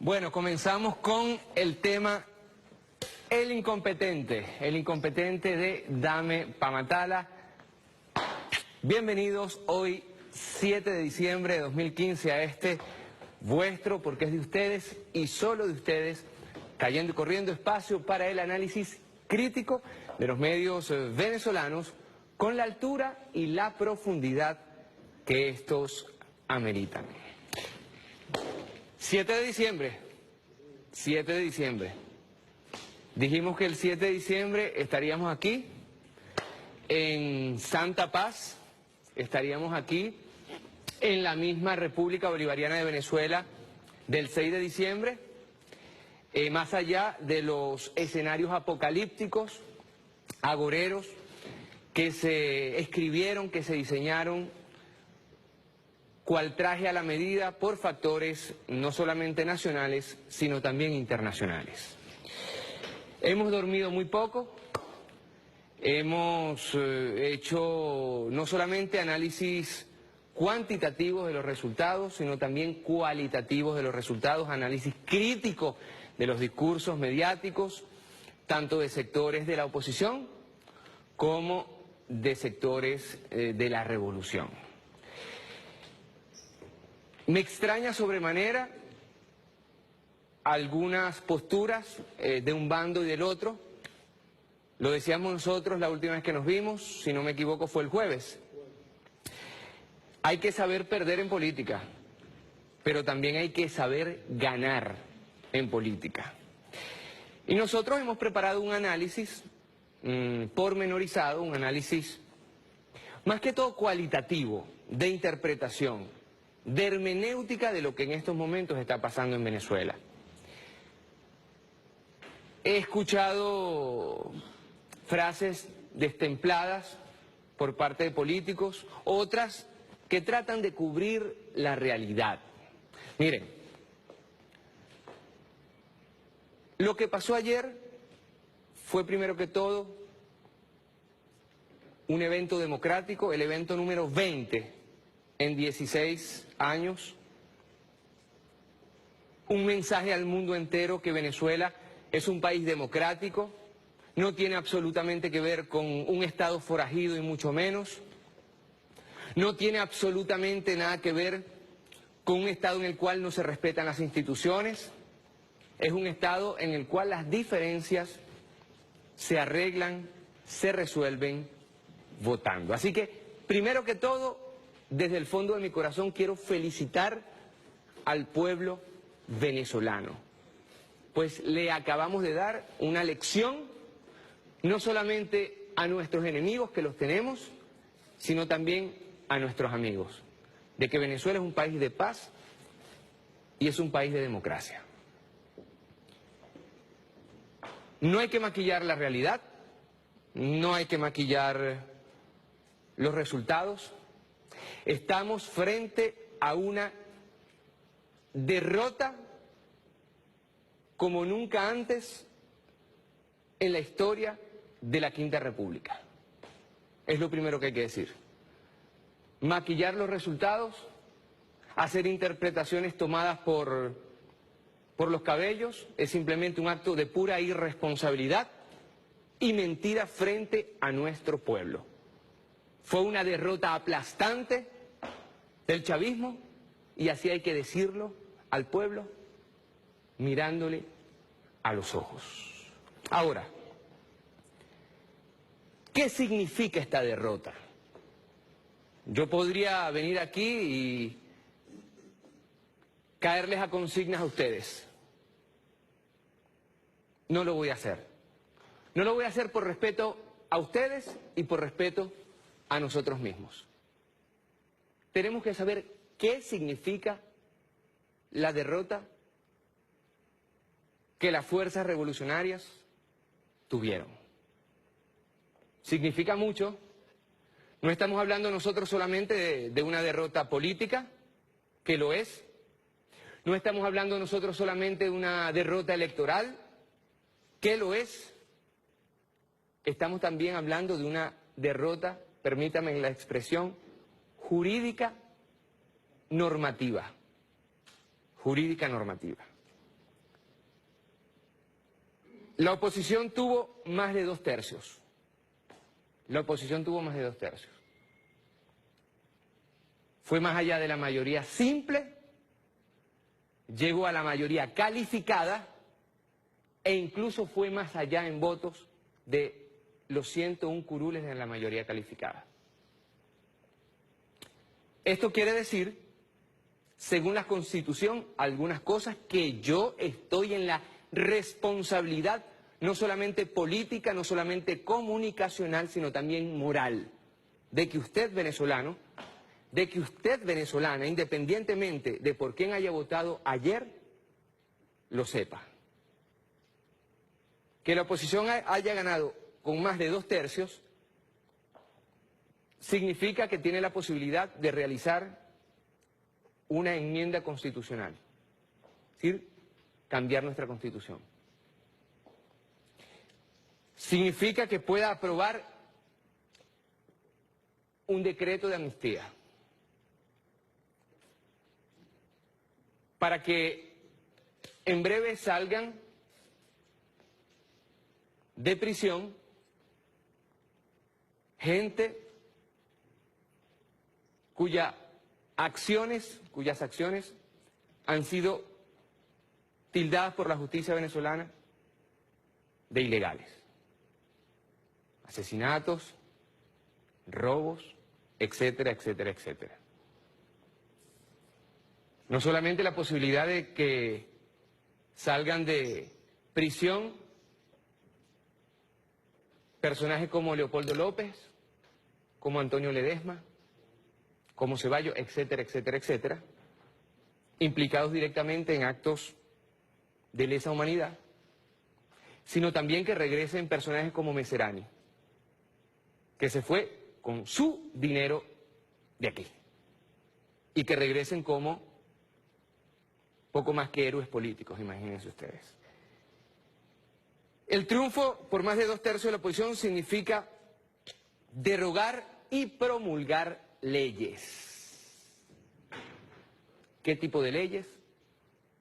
Bueno, comenzamos con el tema el incompetente de Dame Pa' Matala. Bienvenidos hoy 7 de diciembre de 2015 a este vuestro, porque es de ustedes y solo de ustedes, cayendo y corriendo espacio para el análisis crítico de los medios venezolanos con la altura y la profundidad que estos ameritan. 7 de diciembre. Dijimos que el 7 de diciembre estaríamos aquí, en Santa Paz, estaríamos aquí, en la misma República Bolivariana de Venezuela del 6 de diciembre, más allá de los escenarios apocalípticos, agoreros, que se escribieron, que se diseñaron, cual traje a la medida por factores no solamente nacionales, sino también internacionales. Hemos dormido muy poco, hemos hecho no solamente análisis cuantitativos de los resultados, sino también cualitativos de los resultados, análisis crítico de los discursos mediáticos, tanto de sectores de la oposición como de sectores de la revolución. Me extraña sobremanera algunas posturas de un bando y del otro. Lo decíamos nosotros la última vez que nos vimos, si no me equivoco fue el jueves. Hay que saber perder en política, pero también hay que saber ganar en política. Y nosotros hemos preparado un análisis pormenorizado, un análisis más que todo cualitativo, de interpretación, de hermenéutica de lo que en estos momentos está pasando en Venezuela. He escuchado frases destempladas por parte de políticos, otras que tratan de cubrir la realidad. Miren, lo que pasó ayer fue primero que todo un evento democrático, el evento número 20 en 16 años, un mensaje al mundo entero que Venezuela es un país democrático, no tiene absolutamente que ver con un Estado forajido y mucho menos, no tiene absolutamente nada que ver con un Estado en el cual no se respetan las instituciones, es un Estado en el cual las diferencias se arreglan, se resuelven votando. Así que, primero que todo, desde el fondo de mi corazón quiero felicitar al pueblo venezolano, pues le acabamos de dar una lección no solamente a nuestros enemigos, que los tenemos, sino también a nuestros amigos, de que Venezuela es un país de paz y es un país de democracia. No hay que maquillar la realidad, no hay que maquillar los resultados. Estamos frente a una derrota como nunca antes en la historia de la Quinta República. Es lo primero que hay que decir. Maquillar los resultados, hacer interpretaciones tomadas por los cabellos, es simplemente un acto de pura irresponsabilidad y mentira frente a nuestro pueblo. Fue una derrota aplastante del chavismo y así hay que decirlo al pueblo mirándole a los ojos. Ahora, ¿qué significa esta derrota? Yo podría venir aquí y caerles a consignas a ustedes. No lo voy a hacer. No lo voy a hacer por respeto a ustedes y por respeto a nosotros mismos. Tenemos que saber qué significa la derrota que las fuerzas revolucionarias tuvieron. Significa mucho. No estamos hablando nosotros solamente de una derrota política, que lo es. No estamos hablando nosotros solamente de una derrota electoral, que lo es. Estamos también hablando de una derrota, permítame la expresión, jurídica normativa. Jurídica normativa. La oposición tuvo más de 2/3. La oposición tuvo más de 2/3. Fue más allá de la mayoría simple, llegó a la mayoría calificada e incluso fue más allá en votos de los 101 curules de la mayoría calificada. Esto quiere decir, según la Constitución, algunas cosas que yo estoy en la responsabilidad, no solamente política, no solamente comunicacional, sino también moral, de que usted venezolano, de que usted venezolana, independientemente de por quién haya votado ayer, lo sepa. Que la oposición haya ganado con más de 2/3 significa que tiene la posibilidad de realizar una enmienda constitucional, es decir, cambiar nuestra Constitución. Significa que pueda aprobar un decreto de amnistía para que en breve salgan de prisión gente cuyas acciones han sido tildadas por la justicia venezolana de ilegales. Asesinatos, robos, etcétera, etcétera, etcétera. No solamente la posibilidad de que salgan de prisión personajes como Leopoldo López, como Antonio Ledesma, como Ceballos, etcétera, etcétera, etcétera, implicados directamente en actos de lesa humanidad, sino también que regresen personajes como Meserani, que se fue con su dinero de aquí, y que regresen como poco más que héroes políticos, imagínense ustedes. El triunfo por más de 2/3 de la oposición significa derogar y promulgar leyes. ¿Qué tipo de leyes?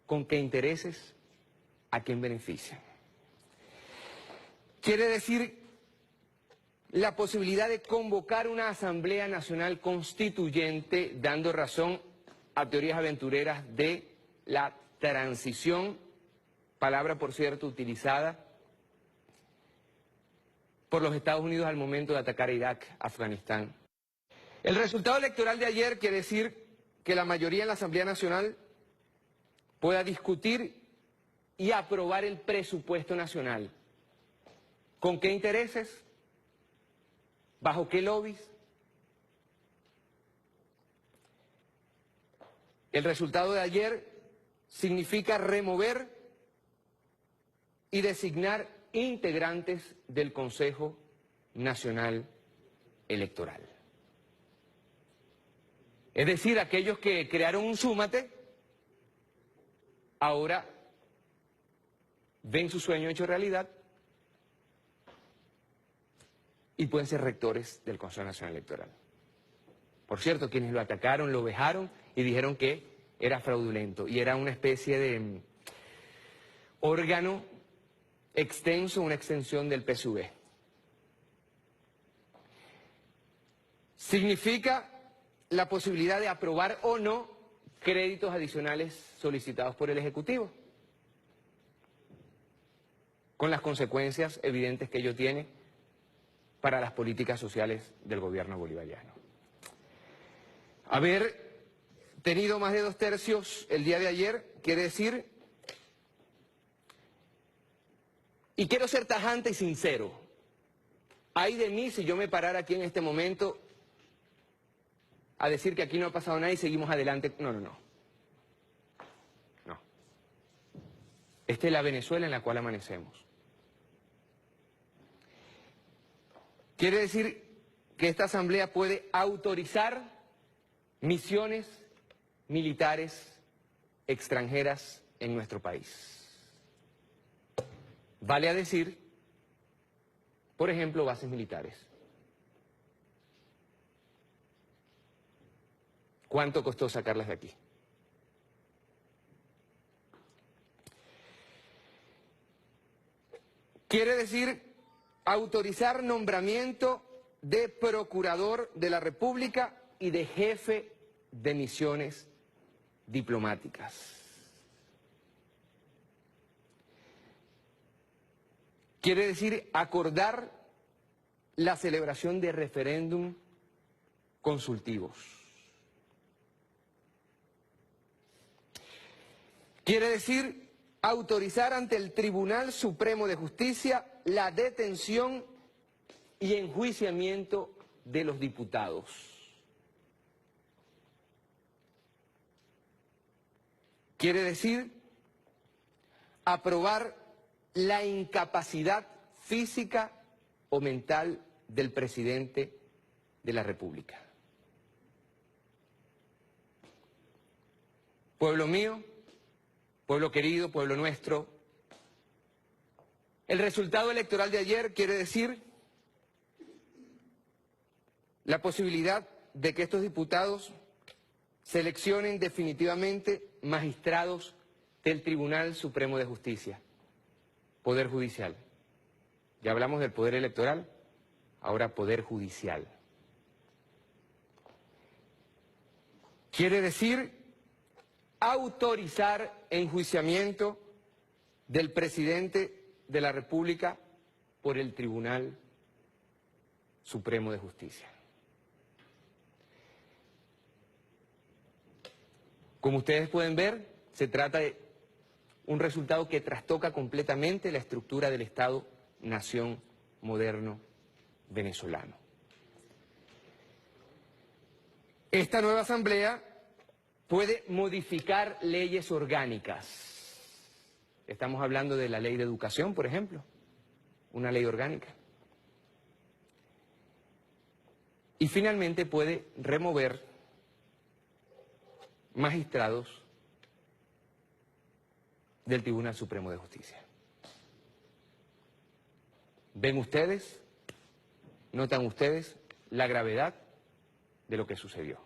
¿Con qué intereses? ¿A quién benefician? Quiere decir la posibilidad de convocar una Asamblea Nacional Constituyente dando razón a teorías aventureras de la transición, palabra por cierto utilizada por los Estados Unidos al momento de atacar a Irak, Afganistán. El resultado electoral de ayer quiere decir que la mayoría en la Asamblea Nacional pueda discutir y aprobar el presupuesto nacional. ¿Con qué intereses? ¿Bajo qué lobbies? El resultado de ayer significa remover y designar integrantes del Consejo Nacional Electoral. Es decir, aquellos que crearon un súmate, ahora ven su sueño hecho realidad y pueden ser rectores del Consejo Nacional Electoral. Por cierto, quienes lo atacaron, lo vejaron y dijeron que era fraudulento y era una especie de órgano extenso, una extensión del PSV. Significa la posibilidad de aprobar o no créditos adicionales solicitados por el Ejecutivo, con las consecuencias evidentes que ello tiene para las políticas sociales del gobierno bolivariano. Haber tenido más de 2/3 el día de ayer quiere decir, y quiero ser tajante y sincero, ay de mí si yo me parara aquí en este momento a decir que aquí no ha pasado nada y seguimos adelante. No. No. Esta es la Venezuela en la cual amanecemos. Quiere decir que esta Asamblea puede autorizar misiones militares extranjeras en nuestro país. Vale a decir, por ejemplo, bases militares. ¿Cuánto costó sacarlas de aquí? Quiere decir autorizar nombramiento de procurador de la República y de jefe de misiones diplomáticas. Quiere decir acordar la celebración de referéndum consultivos. Quiere decir autorizar ante el Tribunal Supremo de Justicia la detención y enjuiciamiento de los diputados. Quiere decir aprobar la incapacidad física o mental del presidente de la República. Pueblo mío, pueblo querido, pueblo nuestro, el resultado electoral de ayer quiere decir la posibilidad de que estos diputados seleccionen definitivamente magistrados del Tribunal Supremo de Justicia, Poder Judicial. Ya hablamos del Poder Electoral, ahora Poder Judicial. Quiere decir autorizar enjuiciamiento del presidente de la República por el Tribunal Supremo de Justicia. Como ustedes pueden ver, se trata de un resultado que trastoca completamente la estructura del Estado-nación moderno venezolano. Esta nueva asamblea puede modificar leyes orgánicas. Estamos hablando de la ley de educación, por ejemplo, una ley orgánica. Y finalmente puede remover magistrados del Tribunal Supremo de Justicia. ¿Ven ustedes, notan ustedes la gravedad de lo que sucedió?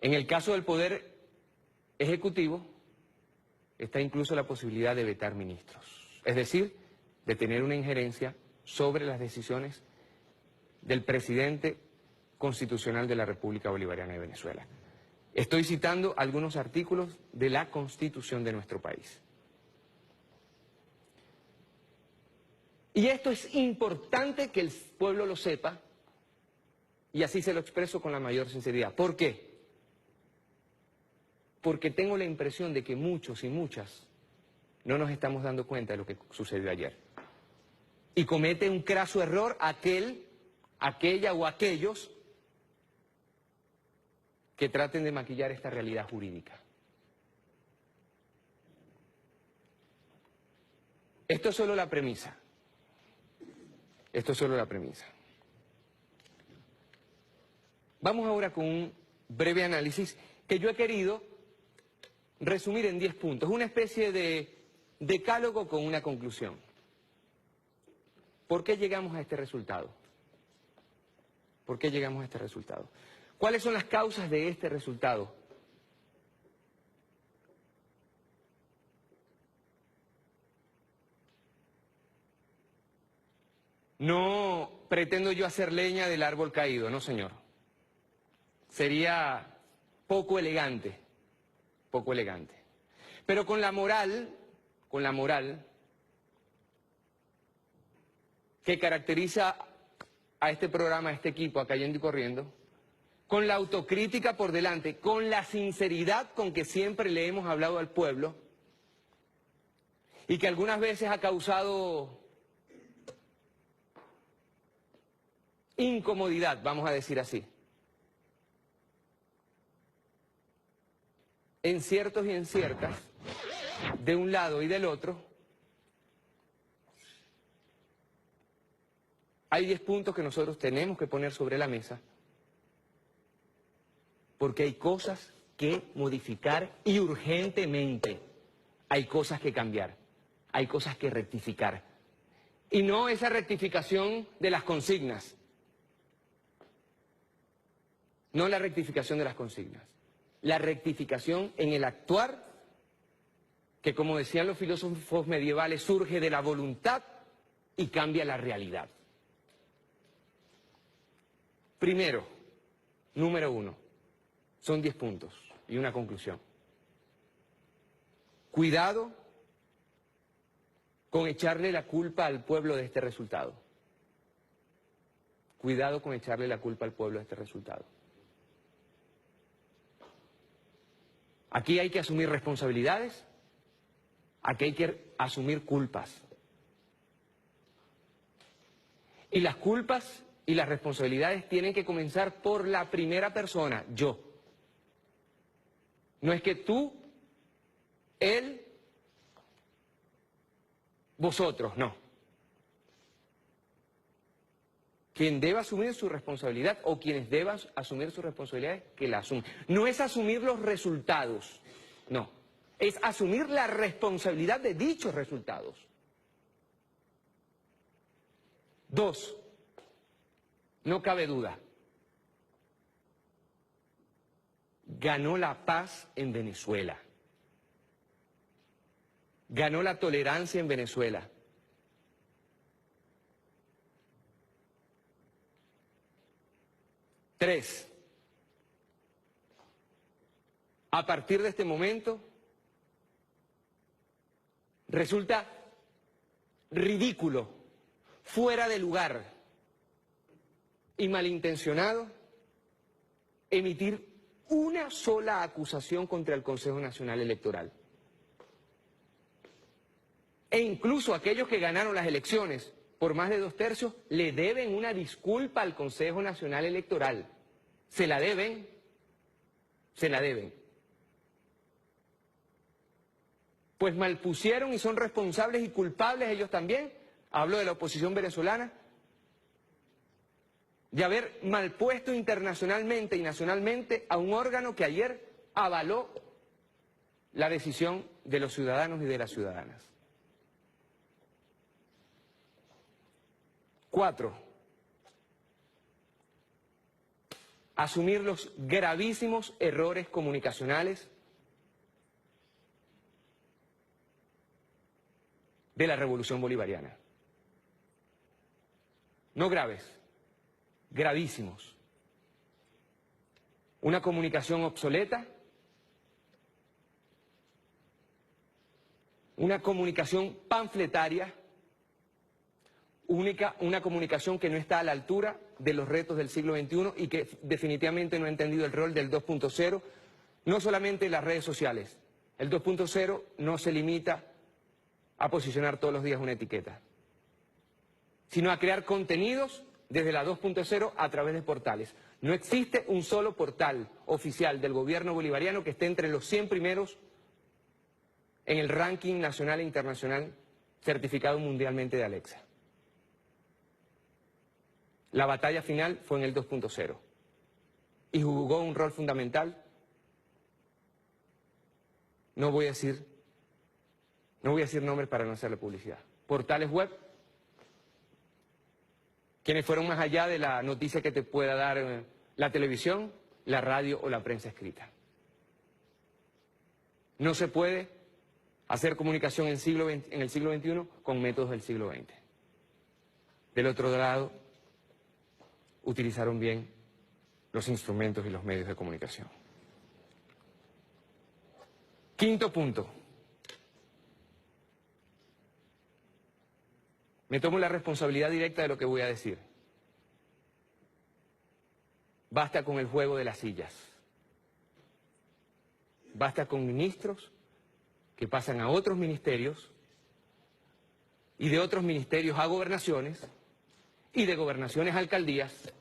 En el caso del Poder Ejecutivo está incluso la posibilidad de vetar ministros, es decir, de tener una injerencia sobre las decisiones del presidente constitucional de la República Bolivariana de Venezuela. Estoy citando algunos artículos de la Constitución de nuestro país. Y esto es importante que el pueblo lo sepa, y así se lo expreso con la mayor sinceridad. ¿Por qué? Porque tengo la impresión de que muchos y muchas no nos estamos dando cuenta de lo que sucedió ayer. Y comete un craso error aquella o aquellos que traten de maquillar esta realidad jurídica. Esto es solo la premisa. Esto es solo la premisa. Vamos ahora con un breve análisis que yo he querido resumir en 10 puntos, una especie de decálogo con una conclusión. ¿Por qué llegamos a este resultado? ¿Por qué llegamos a este resultado? ¿Cuáles son las causas de este resultado? No pretendo yo hacer leña del árbol caído, no señor. Sería poco elegante, poco elegante. Pero con la moral que caracteriza a este programa, a este equipo, a Cayendo y Corriendo, con la autocrítica por delante, con la sinceridad con que siempre le hemos hablado al pueblo y que algunas veces ha causado incomodidad, vamos a decir así, en ciertos y en ciertas, de un lado y del otro. Hay 10 puntos que nosotros tenemos que poner sobre la mesa porque hay cosas que modificar y urgentemente. Hay cosas que cambiar, hay cosas que rectificar. Y no esa rectificación de las consignas, no la rectificación de las consignas, la rectificación en el actuar que, como decían los filósofos medievales, surge de la voluntad y cambia la realidad. Primero, número 1, son 10 puntos y una conclusión. Cuidado con echarle la culpa al pueblo de este resultado. Cuidado con echarle la culpa al pueblo de este resultado. Aquí hay que asumir responsabilidades, aquí hay que asumir culpas. Y las culpas y las responsabilidades tienen que comenzar por la primera persona, yo. No es que tú, él, vosotros, no. Quien deba asumir su responsabilidad o quienes deban asumir sus responsabilidades, que la asuman. No es asumir los resultados, no. Es asumir la responsabilidad de dichos resultados. 2, no cabe duda, ganó la paz en Venezuela. Ganó la tolerancia en Venezuela. Tres, a partir de este momento, resulta ridículo, fuera de lugar y malintencionado emitir una sola acusación contra el Consejo Nacional Electoral. E incluso aquellos que ganaron las elecciones por más de 2/3 le deben una disculpa al Consejo Nacional Electoral. Se la deben, se la deben. Pues malpusieron y son responsables y culpables ellos también, hablo de la oposición venezolana, de haber malpuesto internacionalmente y nacionalmente a un órgano que ayer avaló la decisión de los ciudadanos y de las ciudadanas. 4, asumir los gravísimos errores comunicacionales de la Revolución Bolivariana. No graves, gravísimos. Una comunicación obsoleta, una comunicación panfletaria, una comunicación que no está a la altura de los retos del siglo XXI y que definitivamente no ha entendido el rol del 2.0, no solamente en las redes sociales. El 2.0 no se limita a posicionar todos los días una etiqueta, sino a crear contenidos desde la 2.0 a través de portales. No existe un solo portal oficial del gobierno bolivariano que esté entre los 100 primeros en el ranking nacional e internacional certificado mundialmente de Alexa. La batalla final fue en el 2.0 y jugó un rol fundamental. No voy a decir nombres para no hacerle publicidad. Portales web, quienes fueron más allá de la noticia que te pueda dar la televisión, la radio o la prensa escrita. No se puede hacer comunicación en el siglo XXI con métodos del siglo XX. Del otro lado, utilizaron bien los instrumentos y los medios de comunicación. 5.º punto. Me tomo la responsabilidad directa de lo que voy a decir. Basta con el juego de las sillas. Basta con ministros que pasan a otros ministerios y de otros ministerios a gobernaciones y de gobernaciones a alcaldías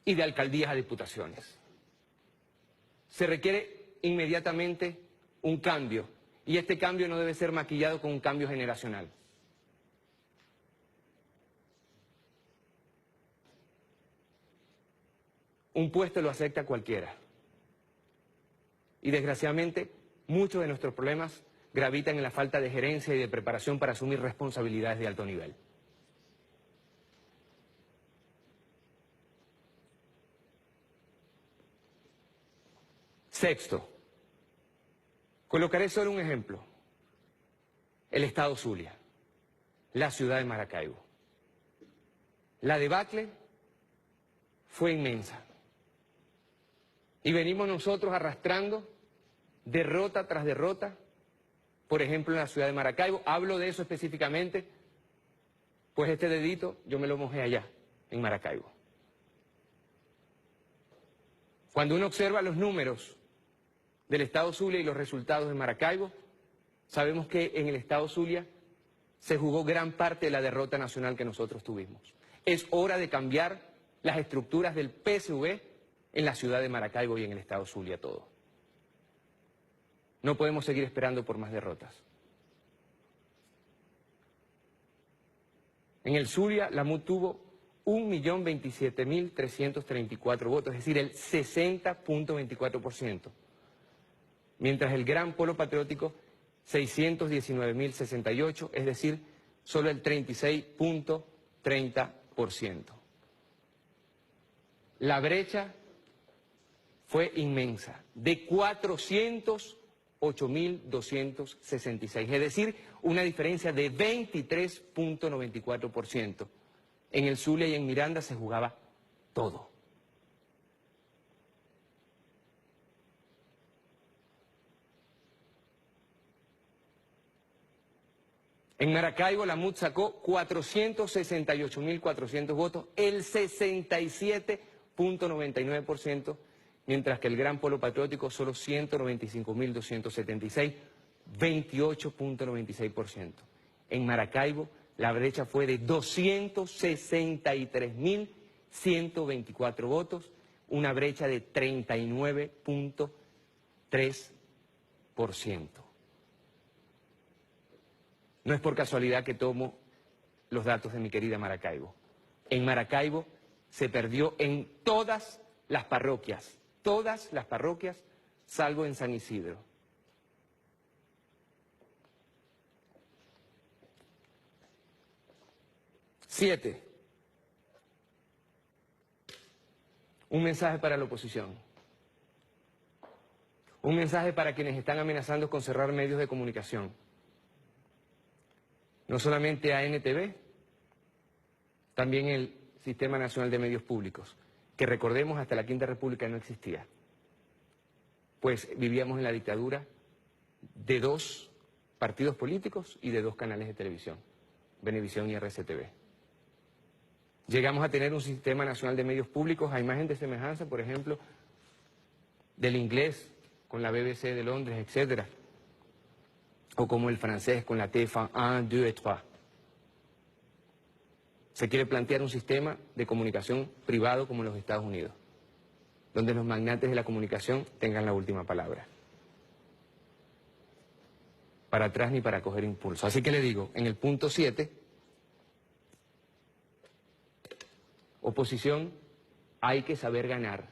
y de alcaldías a diputaciones. Se requiere inmediatamente un cambio y este cambio no debe ser maquillado con un cambio generacional. Un puesto lo acepta cualquiera. Y desgraciadamente, muchos de nuestros problemas gravitan en la falta de gerencia y de preparación para asumir responsabilidades de alto nivel. Sexto, colocaré solo un ejemplo. el estado Zulia, la ciudad de Maracaibo. La debacle fue inmensa. Y venimos nosotros arrastrando derrota tras derrota, por ejemplo en la ciudad de Maracaibo. Hablo de eso específicamente, pues este dedito yo me lo mojé allá, en Maracaibo. Cuando uno observa los números del estado Zulia y los resultados de Maracaibo, sabemos que en el estado Zulia se jugó gran parte de la derrota nacional que nosotros tuvimos. Es hora de cambiar las estructuras del PSV en la ciudad de Maracaibo y en el estado Zulia todo. No podemos seguir esperando por más derrotas. En el Zulia, la MUD tuvo 1.027.334 votos, es decir, el 60.24%. Mientras el Gran Polo Patriótico, 619.068, es decir, solo el 36.30%. La brecha fue inmensa, de 408.266, es decir, una diferencia de 23.94%. En el Zulia y en Miranda se jugaba todo. En Maracaibo la MUD sacó 468.400 votos, el 67.99%, mientras que el Gran Polo Patriótico solo 195.276, 28.96%. En Maracaibo la brecha fue de 263.124 votos, una brecha de 39.3%. No es por casualidad que tomo los datos de mi querida Maracaibo. En Maracaibo se perdió en todas las parroquias, salvo en San Isidro. Siete, un mensaje para la oposición. Un mensaje para quienes están amenazando con cerrar medios de comunicación. No solamente a NTV, también el Sistema Nacional de Medios Públicos, que recordemos hasta la Quinta República no existía, pues vivíamos en la dictadura de 2 partidos políticos y de 2 canales de televisión, Venevisión y RCTV. Llegamos a tener un Sistema Nacional de Medios Públicos a imagen de semejanza, por ejemplo, del inglés con la BBC de Londres, etcétera, o como el francés con la TF1, 1, 2 y 3. Se quiere plantear un sistema de comunicación privado como en los Estados Unidos, donde los magnates de la comunicación tengan la última palabra. Para atrás ni para coger impulso. Así que le digo, en el punto 7, oposición, hay que saber ganar,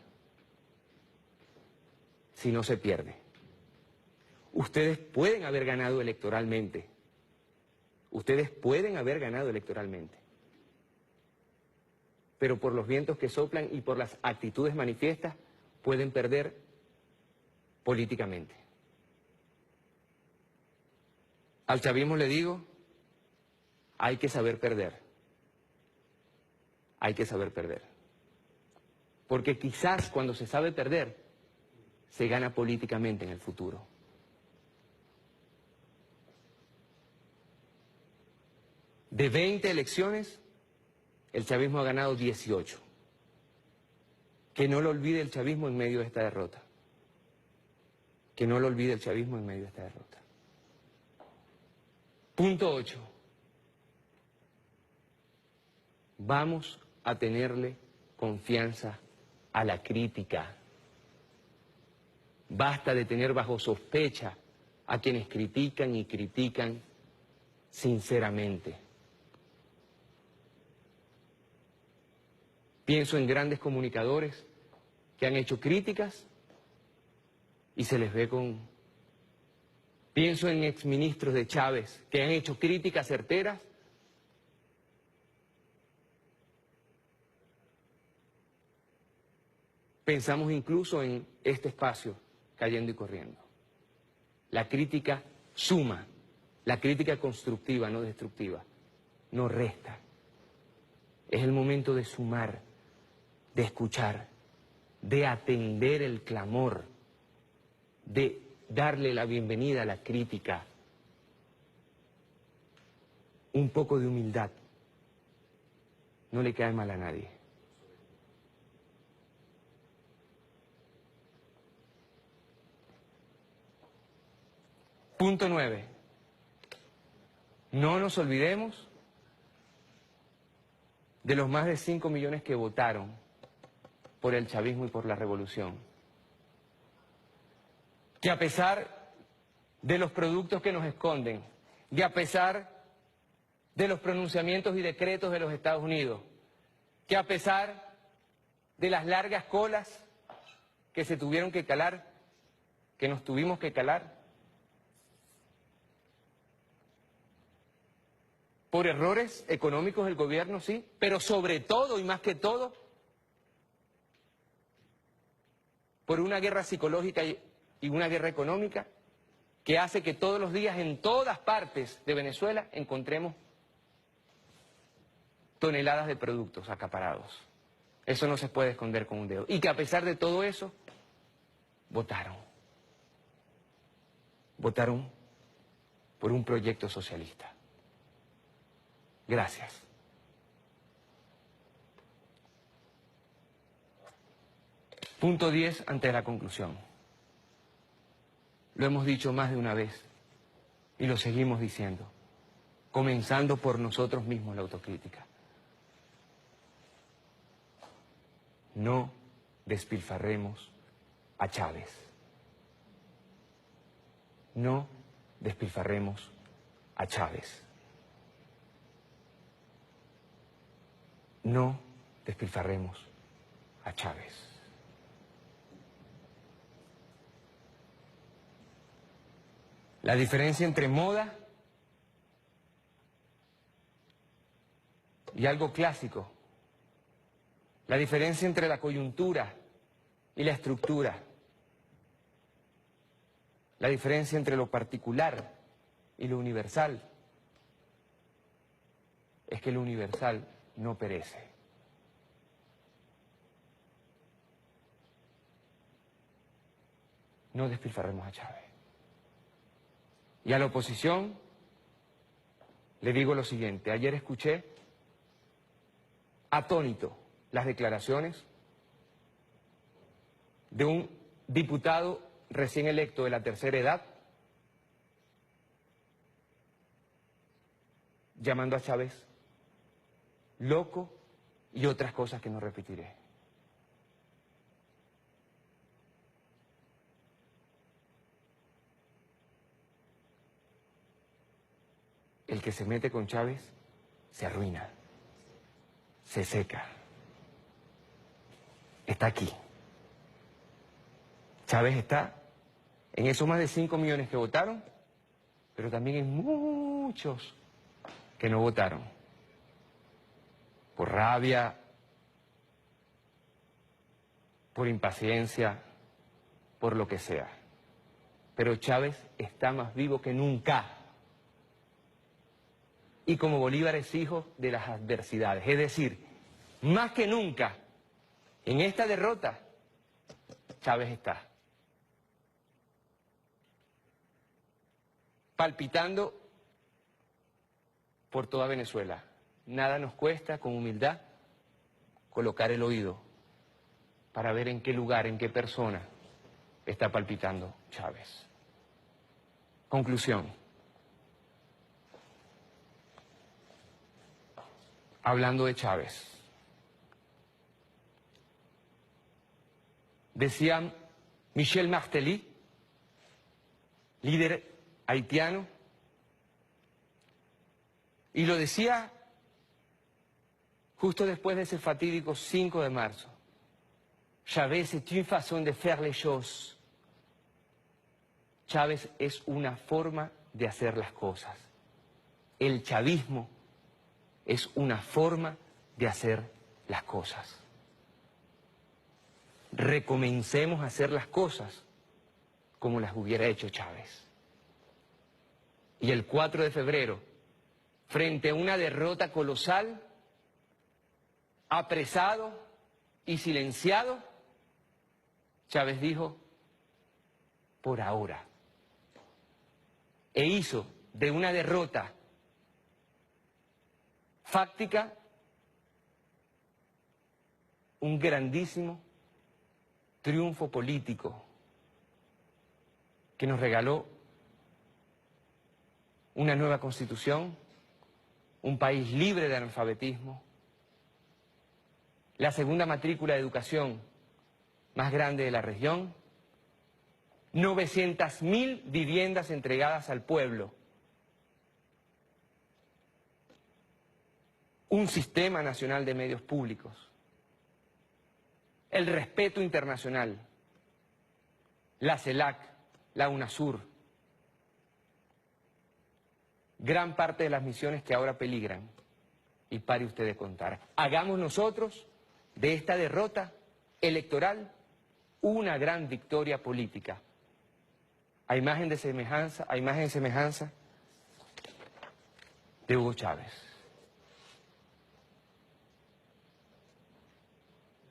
si no se pierde. Ustedes pueden haber ganado electoralmente. Pero por los vientos que soplan y por las actitudes manifiestas pueden perder políticamente. Al chavismo le digo, hay que saber perder. Hay que saber perder. Porque quizás cuando se sabe perder, se gana políticamente en el futuro. De 20 elecciones, el chavismo ha ganado 18. Que no lo olvide el chavismo en medio de esta derrota. Que no lo olvide el chavismo en medio de esta derrota. Punto 8. Vamos a tenerle confianza a la crítica. Basta de tener bajo sospecha a quienes critican y critican sinceramente. Pienso en grandes comunicadores que han hecho críticas y se les ve con... Pienso en exministros de Chávez que han hecho críticas certeras Pensamos incluso en este espacio cayendo y corriendo. La crítica suma, La crítica constructiva, no destructiva, no resta. Es el momento de sumar, de escuchar, de atender el clamor, de darle la bienvenida a la crítica. Un poco de humildad no le cae mal a nadie. Punto 9. No nos olvidemos de los más de 5 millones que votaron por el chavismo y por la revolución. Que a pesar de los productos que nos esconden, y a pesar de los pronunciamientos y decretos de los Estados Unidos, que a pesar de las largas colas que se tuvieron que calar, que nos tuvimos que calar, por errores económicos del gobierno, sí, pero sobre todo y más que todo, por una guerra psicológica y una guerra económica que hace que todos los días en todas partes de Venezuela encontremos toneladas de productos acaparados. Eso no se puede esconder con un dedo. Y que a pesar de todo eso, votaron. Votaron por un proyecto socialista. Gracias. Punto 10, ante la conclusión. Lo hemos dicho más de una vez y lo seguimos diciendo, comenzando por nosotros mismos la autocrítica. No despilfarremos a Chávez. No despilfarremos a Chávez. No despilfarremos a Chávez. La diferencia entre moda y algo clásico, la diferencia entre la coyuntura y la estructura, la diferencia entre lo particular y lo universal, es que lo universal no perece. No despilfarremos a Chávez. Y a la oposición le digo lo siguiente. Ayer escuché atónito las declaraciones de un diputado recién electo de la tercera edad llamando a Chávez loco y otras cosas que no repetiré. El que se mete con Chávez se arruina, se seca. Está aquí. Chávez está en esos más de 5 millones que votaron, pero también en muchos que no votaron. Por rabia, por impaciencia, por lo que sea. Pero Chávez está más vivo que nunca. Y como Bolívar es hijo de las adversidades. Es decir, más que nunca, en esta derrota, Chávez está palpitando por toda Venezuela. Nada nos cuesta, con humildad, colocar el oído para ver en qué lugar, en qué persona está palpitando Chávez. Conclusión. Hablando de Chávez. Decía Michel Martelly, líder haitiano, y lo decía justo después de ese fatídico 5 de marzo. Chávez es une façon de faire les choses. Chávez es una forma de hacer las cosas. El chavismo es una forma de hacer las cosas. Recomencemos a hacer las cosas como las hubiera hecho Chávez. Y el 4 de febrero, frente a una derrota colosal, apresado y silenciado, Chávez dijo, por ahora. E hizo de una derrota fáctica un grandísimo triunfo político que nos regaló una nueva constitución, un país libre de analfabetismo, la segunda matrícula de educación más grande de la región, 900.000 viviendas entregadas al pueblo, un sistema nacional de medios públicos, el respeto internacional, la CELAC, la UNASUR, gran parte de las misiones que ahora peligran, y pare usted de contar. Hagamos nosotros de esta derrota electoral una gran victoria política. A imagen y semejanza de Hugo Chávez.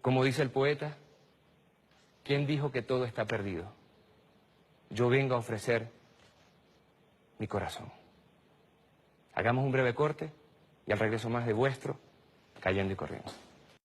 Como dice el poeta, ¿quién dijo que todo está perdido? Yo vengo a ofrecer mi corazón. Hagamos un breve corte y al regreso más de vuestro Cayendo y Corriendo.